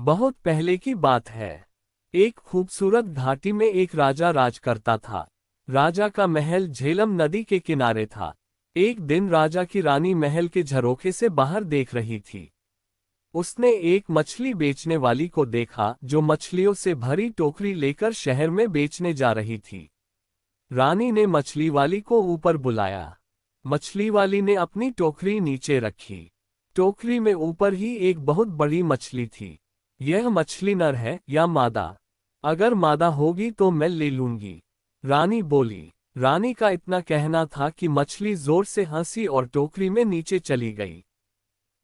बहुत पहले की बात है। एक खूबसूरत घाटी में एक राजा राज करता था। राजा का महल झेलम नदी के किनारे था। एक दिन राजा की रानी महल के झरोखे से बाहर देख रही थी। उसने एक मछली बेचने वाली को देखा जो मछलियों से भरी टोकरी लेकर शहर में बेचने जा रही थी। रानी ने मछली वाली को ऊपर बुलाया। मछली वाली ने अपनी टोकरी नीचे रखी। टोकरी में ऊपर ही एक बहुत बड़ी मछली थी। यह मछली नर है या मादा? अगर मादा होगी तो मैं ले लूंगी, रानी बोली। रानी का इतना कहना था कि मछली जोर से हंसी और टोकरी में नीचे चली गई।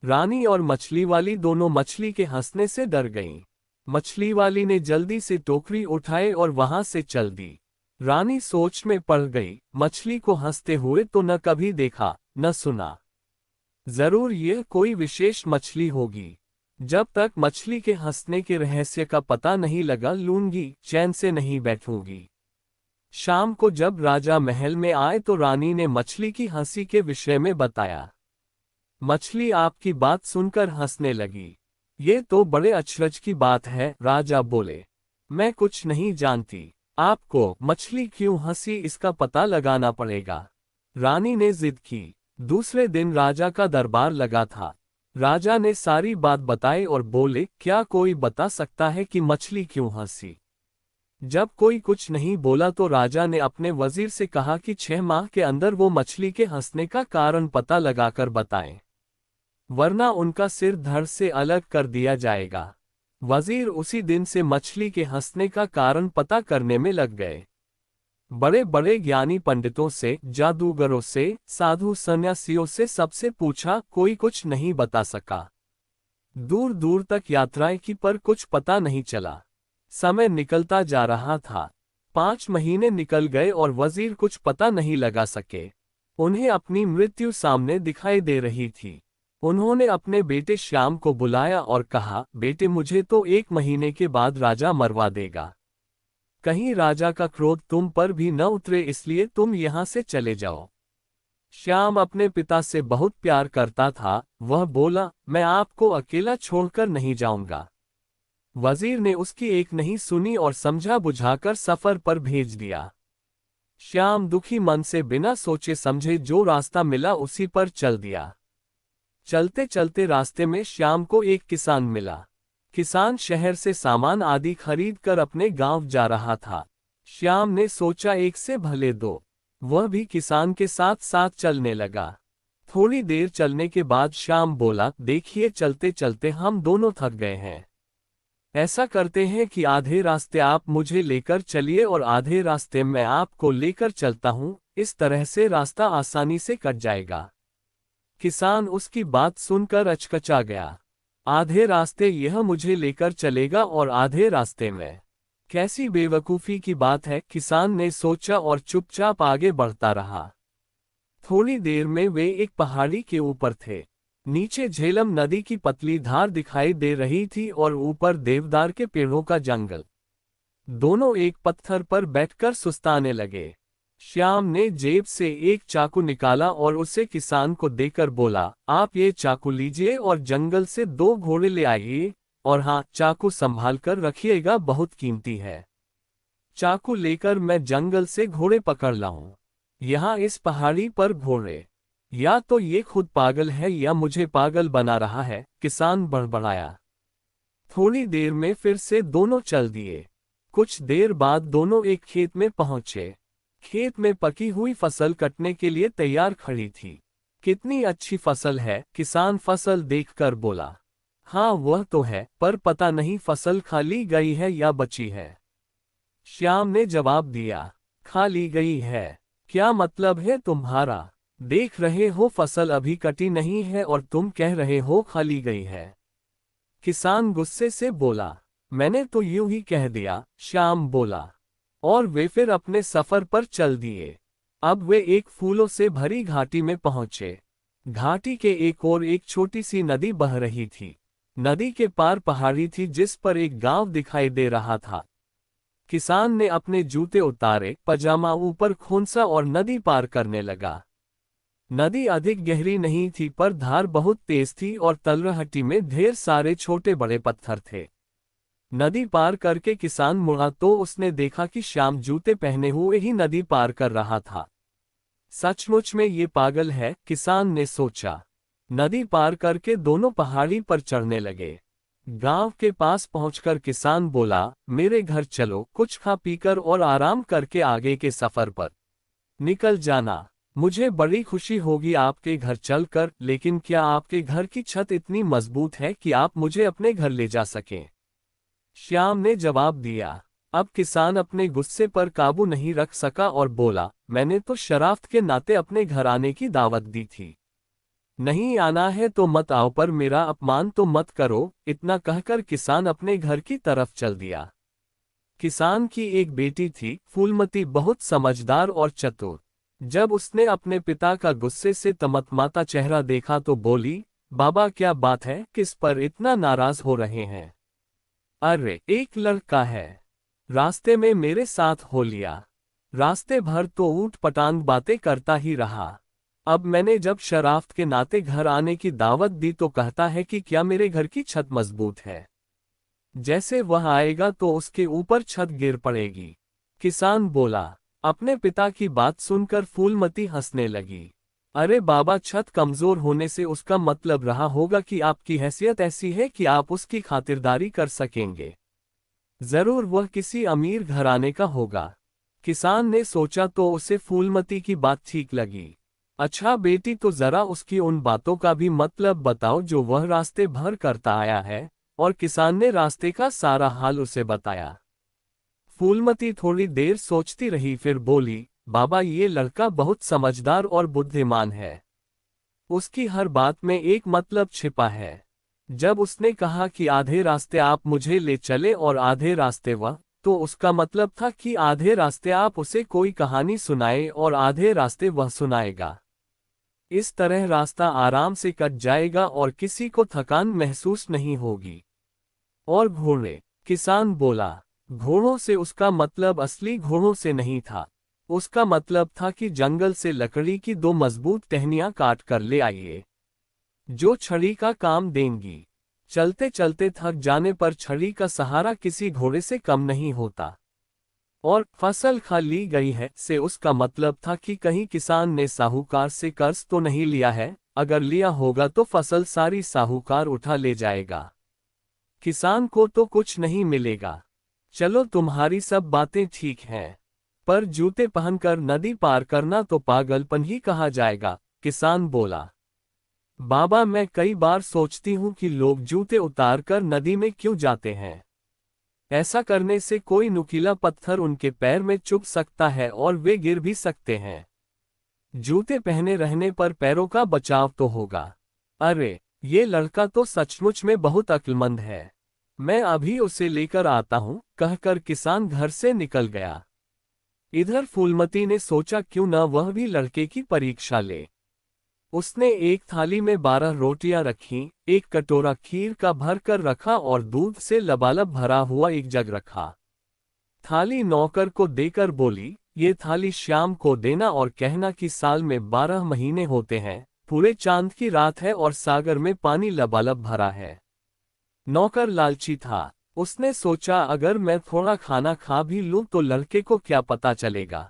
रानी और मछली वाली दोनों मछली के हंसने से डर गईं। मछली वाली ने जल्दी से टोकरी उठाई और वहां से चल दी। रानी सोच में पड़ गई, मछली को हंसते हुए तो न कभी देखा न सुना। जरूर यह कोई विशेष मछली होगी। जब तक मछली के हंसने के रहस्य का पता नहीं लगा लूंगी, चैन से नहीं बैठूंगी। शाम को जब राजा महल में आए तो रानी ने मछली की हंसी के विषय में बताया। मछली आपकी बात सुनकर हंसने लगी। ये तो बड़े अचरज की बात है, राजा बोले। मैं कुछ नहीं जानती। आपको मछली क्यों हंसी इसका पता लगाना पड़ेगा। रानी ने जिद की। दूसरे दिन राजा का दरबार लगा था। राजा ने सारी बात बताई और बोले, क्या कोई बता सकता है कि मछली क्यों हंसी? जब कोई कुछ नहीं बोला तो राजा ने अपने वजीर से कहा कि 6 माह के अंदर वो मछली के हंसने का कारण पता लगाकर बताएं, वरना उनका सिर धड़ से अलग कर दिया जाएगा। वजीर उसी दिन से मछली के हंसने का कारण पता करने में लग गए। बड़े बड़े ज्ञानी पंडितों से, जादूगरों से, साधु सन्यासियों से सबसे पूछा, कोई कुछ नहीं बता सका। दूर दूर तक यात्राएं की पर कुछ पता नहीं चला। समय निकलता जा रहा था। 5 महीने निकल गए और वजीर कुछ पता नहीं लगा सके। उन्हें अपनी मृत्यु सामने दिखाई दे रही थी। उन्होंने अपने बेटे श्याम को बुलाया और कहा, बेटे मुझे तो 1 महीने के बाद राजा मरवा देगा। कहीं राजा का क्रोध तुम पर भी न उतरे, इसलिए तुम यहां से चले जाओ। श्याम अपने पिता से बहुत प्यार करता था। वह बोला, मैं आपको अकेला छोड़कर नहीं जाऊंगा। वजीर ने उसकी एक नहीं सुनी और समझा बुझाकर सफर पर भेज दिया। श्याम दुखी मन से बिना सोचे समझे जो रास्ता मिला उसी पर चल दिया। चलते चलते रास्ते में श्याम को एक किसान मिला। किसान शहर से सामान आदि खरीद कर अपने गांव जा रहा था। श्याम ने सोचा, एक से भले दो। वह भी किसान के साथ साथ चलने लगा। थोड़ी देर चलने के बाद श्याम बोला, देखिए चलते चलते हम दोनों थक गए हैं। ऐसा करते हैं कि आधे रास्ते आप मुझे लेकर चलिए और आधे रास्ते मैं आपको लेकर चलता हूं, इस तरह से रास्ता आसानी से कट जाएगा। किसान उसकी बात सुनकर अचकचा गया। आधे रास्ते यह मुझे लेकर चलेगा और आधे रास्ते में? कैसी बेवकूफ़ी की बात है, किसान ने सोचा और चुपचाप आगे बढ़ता रहा। थोड़ी देर में वे एक पहाड़ी के ऊपर थे। नीचे झेलम नदी की पतली धार दिखाई दे रही थी और ऊपर देवदार के पेड़ों का जंगल। दोनों एक पत्थर पर बैठकर सुस्ताने लगे। श्याम ने जेब से एक चाकू निकाला और उसे किसान को देकर बोला, आप ये चाकू लीजिए और जंगल से 2 घोड़े ले आइए, और हाँ, चाकू संभाल कर रखिएगा, बहुत कीमती है। चाकू लेकर मैं जंगल से घोड़े पकड़ लाऊं। यहाँ इस पहाड़ी पर घोड़े? या तो ये खुद पागल है या मुझे पागल बना रहा है, किसान बड़बड़ाया। थोड़ी देर में फिर से दोनों चल दिए। कुछ देर बाद दोनों एक खेत में पहुंचे। खेत में पकी हुई फसल कटने के लिए तैयार खड़ी थी। कितनी अच्छी फसल है, किसान फसल देखकर बोला। हाँ वह तो है, पर पता नहीं फसल खा ली गई है या बची है। श्याम ने जवाब दिया, खा ली गई है। क्या मतलब है तुम्हारा? देख रहे हो फसल अभी कटी नहीं है और तुम कह रहे हो खा ली गई है। किसान गुस्से से बोला, मैंने तो यूं ही कह दिया, श्याम बोला। और वे फिर अपने सफर पर चल दिए। अब वे एक फूलों से भरी घाटी में पहुंचे। घाटी के एक ओर एक छोटी सी नदी बह रही थी। नदी के पार पहाड़ी थी जिस पर एक गांव दिखाई दे रहा था। किसान ने अपने जूते उतारे, पजामा ऊपर खोंसा और नदी पार करने लगा। नदी अधिक गहरी नहीं थी पर धार बहुत तेज थी और तलहटी में ढेर सारे छोटे बड़े पत्थर थे। नदी पार करके किसान मुड़ा तो उसने देखा कि श्याम जूते पहने हुए ही नदी पार कर रहा था। सचमुच में ये पागल है, किसान ने सोचा। नदी पार करके दोनों पहाड़ी पर चढ़ने लगे। गांव के पास पहुंचकर किसान बोला, मेरे घर चलो, कुछ खा पीकर और आराम करके आगे के सफर पर निकल जाना। मुझे बड़ी खुशी होगी आपके घर चलकर, लेकिन क्या आपके घर की छत इतनी मजबूत है कि आप मुझे अपने घर ले जा सकें? श्याम ने जवाब दिया। अब किसान अपने गुस्से पर काबू नहीं रख सका और बोला, मैंने तो शराफ्त के नाते अपने घर आने की दावत दी थी। नहीं आना है तो मत आओ, पर मेरा अपमान तो मत करो। इतना कहकर किसान अपने घर की तरफ चल दिया। किसान की एक बेटी थी, फूलमती, बहुत समझदार और चतुर। जब उसने अपने पिता का गुस्से से तमतमाता चेहरा देखा तो बोली, बाबा क्या बात है, किस पर इतना नाराज हो रहे हैं? अरे, एक लड़का है, रास्ते में मेरे साथ हो लिया। रास्ते भर तो ऊट पटांग बातें करता ही रहा। अब मैंने जब शराफ्त के नाते घर आने की दावत दी तो कहता है कि क्या मेरे घर की छत मजबूत है? जैसे वह आएगा तो उसके ऊपर छत गिर पड़ेगी। किसान बोला। अपने पिता की बात सुनकर फूलमती हंसने लगी। अरे बाबा, छत कमजोर होने से उसका मतलब रहा होगा कि आपकी हैसियत ऐसी है कि आप उसकी खातिरदारी कर सकेंगे। जरूर वह किसी अमीर घराने का होगा। किसान ने सोचा तो उसे फूलमती की बात ठीक लगी। अच्छा बेटी, तो जरा उसकी उन बातों का भी मतलब बताओ जो वह रास्ते भर करता आया है। और किसान ने रास्ते का सारा हाल उसे बताया। फूलमती थोड़ी देर सोचती रही, फिर बोली, बाबा ये लड़का बहुत समझदार और बुद्धिमान है। उसकी हर बात में एक मतलब छिपा है। जब उसने कहा कि आधे रास्ते आप मुझे ले चले और आधे रास्ते वह, तो उसका मतलब था कि आधे रास्ते आप उसे कोई कहानी सुनाए और आधे रास्ते वह सुनाएगा। इस तरह रास्ता आराम से कट जाएगा और किसी को थकान महसूस नहीं होगी। और घोड़े? किसान बोला। घोड़ों से उसका मतलब असली घोड़ों से नहीं था। उसका मतलब था कि जंगल से लकड़ी की दो मजबूत टहनियां काट कर ले आइए, जो छड़ी का काम देंगी। चलते चलते थक जाने पर छड़ी का सहारा किसी घोड़े से कम नहीं होता। और फसल खा ली गई है से उसका मतलब था कि कहीं किसान ने साहूकार से कर्ज तो नहीं लिया है, अगर लिया होगा तो फसल सारी साहूकार उठा ले जाएगा। किसान को तो कुछ नहीं मिलेगा। चलो तुम्हारी सब बातें ठीक हैं, पर जूते पहनकर नदी पार करना तो पागलपन ही कहा जाएगा। किसान बोला। बाबा मैं कई बार सोचती हूँ कि लोग जूते उतारकर नदी में क्यों जाते हैं। ऐसा करने से कोई नुकीला पत्थर उनके पैर में चुभ सकता है और वे गिर भी सकते हैं। जूते पहने रहने पर पैरों का बचाव तो होगा। अरे, ये लड़का तो सचमुच में बहुत अक्लमंद है। मैं अभी उसे लेकर आता हूँ, कहकर किसान घर से निकल गया। इधर फूलमती ने सोचा क्यों न वह भी लड़के की परीक्षा ले। उसने एक थाली में 12 रोटियां रखीं, एक कटोरा खीर का भर कर रखा और दूध से लबालब भरा हुआ एक जग रखा। थाली नौकर को देकर बोली, ये थाली श्याम को देना और कहना कि साल में 12 महीने होते हैं, पूरे चांद की रात है और सागर में पानी लबालब भरा है। नौकर लालची था। उसने सोचा अगर मैं थोड़ा खाना खा भी लूं तो लड़के को क्या पता चलेगा।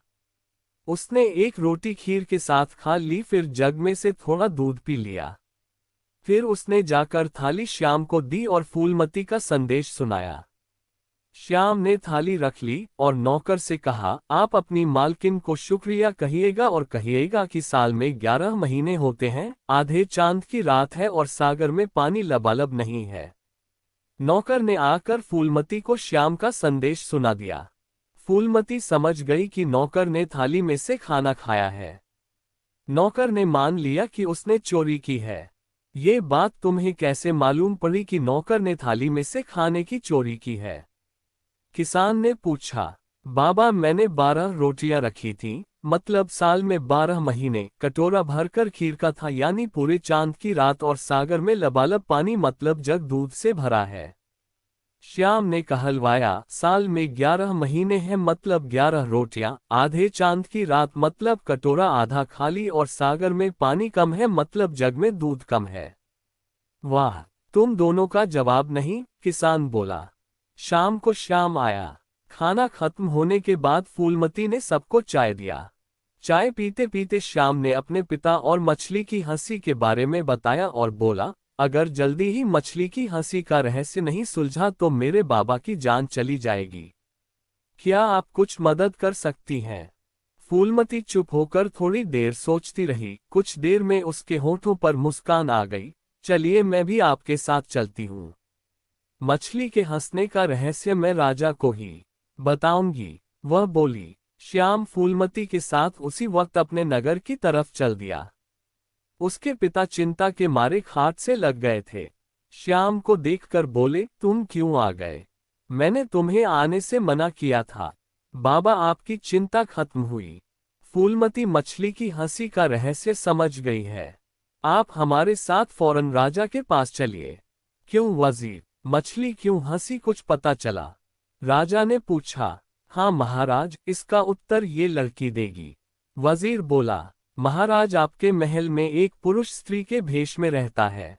उसने एक रोटी खीर के साथ खा ली, फिर जग में से थोड़ा दूध पी लिया। फिर उसने जाकर थाली श्याम को दी और फूलमती का संदेश सुनाया। श्याम ने थाली रख ली और नौकर से कहा, आप अपनी मालकिन को शुक्रिया कहिएगा और कहिएगा कि साल में 11 महीने होते हैं, आधे चांद की रात है और सागर में पानी लबालब नहीं है। नौकर ने आकर फूलमती को श्याम का संदेश सुना दिया। फूलमती समझ गई कि नौकर ने थाली में से खाना खाया है। नौकर ने मान लिया कि उसने चोरी की है। ये बात तुम्हें कैसे मालूम पड़ी कि नौकर ने थाली में से खाने की चोरी की है? किसान ने पूछा। बाबा मैंने 12 रोटियां रखी थीं, मतलब साल में 12 महीने, कटोरा भरकर खीर का था यानी पूरे चांद की रात, और सागर में लबालब पानी मतलब जग दूध से भरा है। श्याम ने कहलवाया, साल में 11 महीने हैं मतलब 11 रोटियां, आधे चांद की रात मतलब कटोरा आधा खाली, और सागर में पानी कम है मतलब जग में दूध कम है। वाह, तुम दोनों का जवाब नहीं, किसान बोला। शाम को श्याम आया। खाना खत्म होने के बाद फूलमती ने सबको चाय दिया। चाय पीते पीते श्याम ने अपने पिता और मछली की हंसी के बारे में बताया और बोला, अगर जल्दी ही मछली की हंसी का रहस्य नहीं सुलझा तो मेरे बाबा की जान चली जाएगी। क्या आप कुछ मदद कर सकती हैं? फूलमती चुप होकर थोड़ी देर सोचती रही। कुछ देर में उसके होठों पर मुस्कान आ गई। चलिए मैं भी आपके साथ चलती हूँ। मछली के हंसने का रहस्य मैं राजा को ही बताऊंगी, वह बोली। श्याम फूलमती के साथ उसी वक्त अपने नगर की तरफ चल दिया। उसके पिता चिंता के मारे खाट से लग गए थे। श्याम को देखकर बोले, तुम क्यों आ गए? मैंने तुम्हें आने से मना किया था। बाबा आपकी चिंता खत्म हुई। फूलमती मछली की हंसी का रहस्य समझ गई है। आप हमारे साथ फौरन राजा के पास चलिए। क्यों वजीर? मछली क्यों हंसी? कुछ पता चला? राजा ने पूछा। हाँ महाराज, इसका उत्तर ये लड़की देगी। वजीर बोला। महाराज, आपके महल में एक पुरुष स्त्री के भेष में रहता है।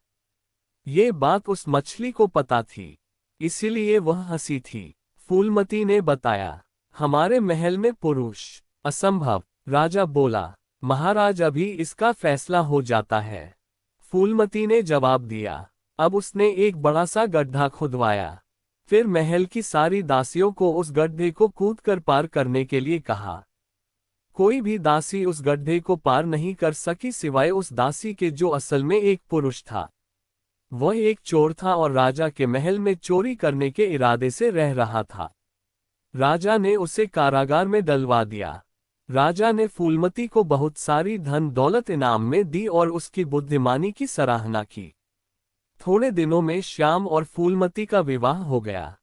ये बात उस मछली को पता थी, इसीलिए वह हंसी थी। फूलमती ने बताया। हमारे महल में पुरुष? असंभव, राजा बोला। महाराज, अभी इसका फैसला हो जाता है। फूलमती ने जवाब दिया। अब उसने एक बड़ा सा गड्ढा खुदवाया। फिर महल की सारी दासियों को उस गड्ढे को कूदकर पार करने के लिए कहा। कोई भी दासी उस गड्ढे को पार नहीं कर सकी सिवाय उस दासी के जो असल में एक पुरुष था। वह एक चोर था और राजा के महल में चोरी करने के इरादे से रह रहा था। राजा ने उसे कारागार में डलवा दिया। राजा ने फूलमती को बहुत सारी धन दौलत इनाम में दी और उसकी बुद्धिमानी की सराहना की। थोड़े दिनों में श्याम और फूलमती का विवाह हो गया।